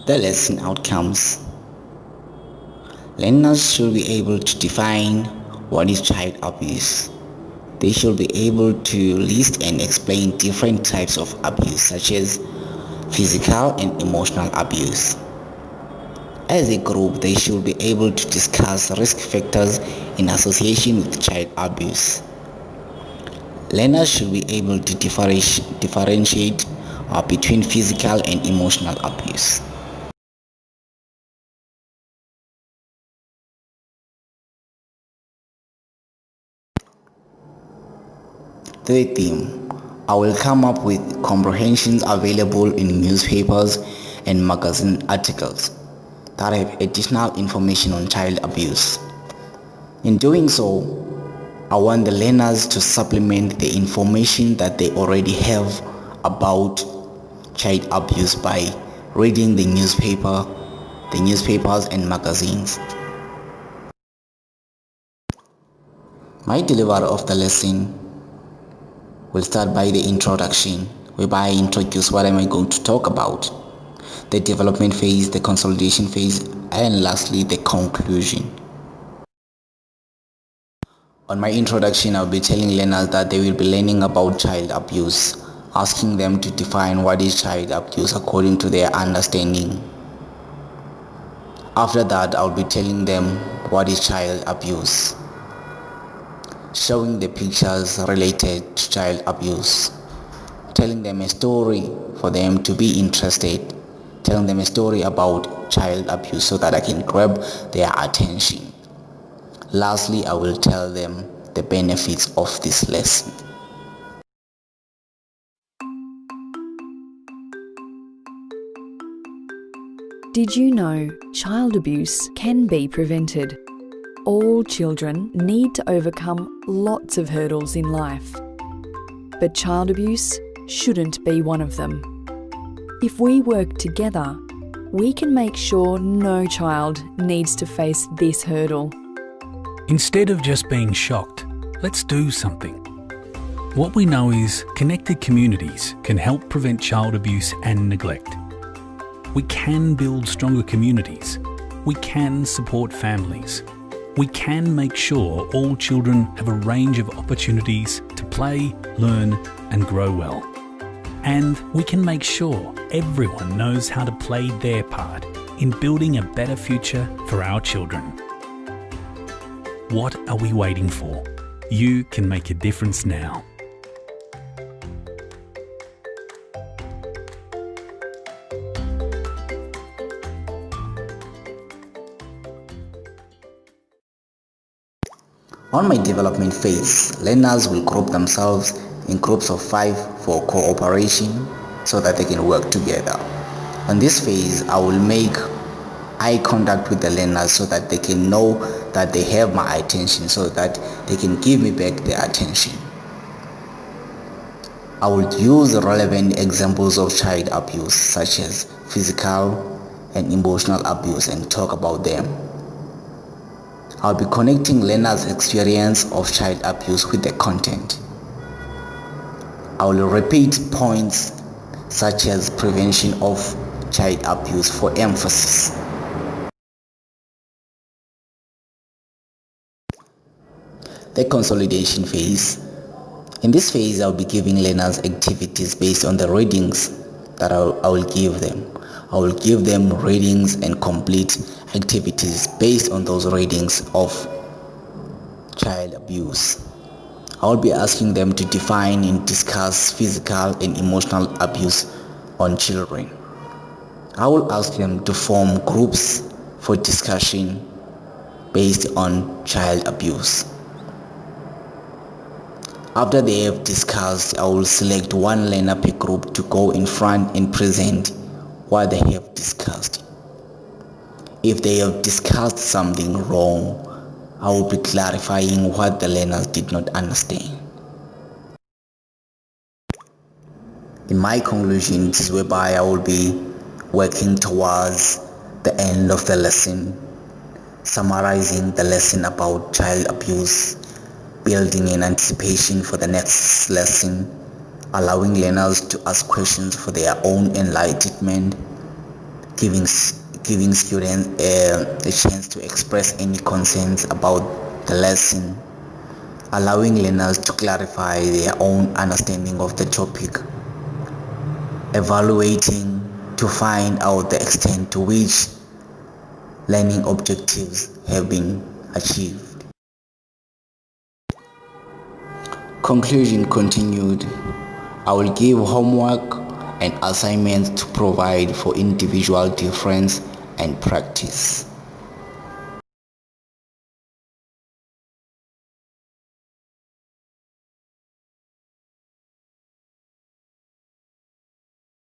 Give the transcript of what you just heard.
The lesson outcomes. Learners should be able to define what is child abuse. They should be able to list and explain different types of abuse such as physical and emotional abuse. As a group, they should be able to discuss risk factors in association with child abuse. Learners should be able to differentiate between physical and emotional abuse. Third theme, I will come up with comprehensions available in newspapers and magazine articles that have additional information on child abuse. In doing so, I want the learners to supplement the information that they already have about child abuse by reading the newspapers and magazines. My delivery of the lesson will start by the introduction, whereby I introduce what am I going to talk about, the development phase, the consolidation phase, and lastly the conclusion. On my introduction, I'll be telling learners that they will be learning about child abuse, asking them to define what is child abuse according to their understanding. After that, I'll be telling them what is child abuse, showing the pictures related to child abuse, telling them a story for them to be interested, telling them a story about child abuse so that I can grab their attention. Lastly, I will tell them the benefits of this lesson. Did you know child abuse can be prevented? All children need to overcome lots of hurdles in life, but child abuse shouldn't be one of them. If we work together, we can make sure no child needs to face this hurdle. Instead of just being shocked, let's do something. What we know is connected communities can help prevent child abuse and neglect. We can build stronger communities. We can support families. We can make sure all children have a range of opportunities to play, learn, and grow well. And we can make sure everyone knows how to play their part in building a better future for our children. What are we waiting for? You can make a difference now. On my development phase, learners will group themselves in groups of 5 for cooperation so that they can work together. On this phase, I will make eye contact with the learners so that they can know that they have my attention, so that they can give me back their attention. I will use relevant examples of child abuse such as physical and emotional abuse and talk about them. I'll be connecting learners' experience of child abuse with the content. I will repeat points such as prevention of child abuse for emphasis. The consolidation phase. In this phase, I'll be giving learners activities based on the readings that I will give them. I will give them readings and complete activities based on those readings of child abuse. I will be asking them to define and discuss physical and emotional abuse on children. I will ask them to form groups for discussion based on child abuse. After they have discussed, I will select one learner per group to go in front and present what they have discussed. If they have discussed something wrong, I will be clarifying what the learners did not understand. In my conclusions, whereby I will be working towards the end of the lesson, summarizing the lesson about child abuse, building in anticipation for the next lesson, allowing learners to ask questions for their own enlightenment, giving students a chance to express any concerns about the lesson, allowing learners to clarify their own understanding of the topic, evaluating to find out the extent to which learning objectives have been achieved. Conclusion continued. I will give homework and assignments to provide for individual difference and practice.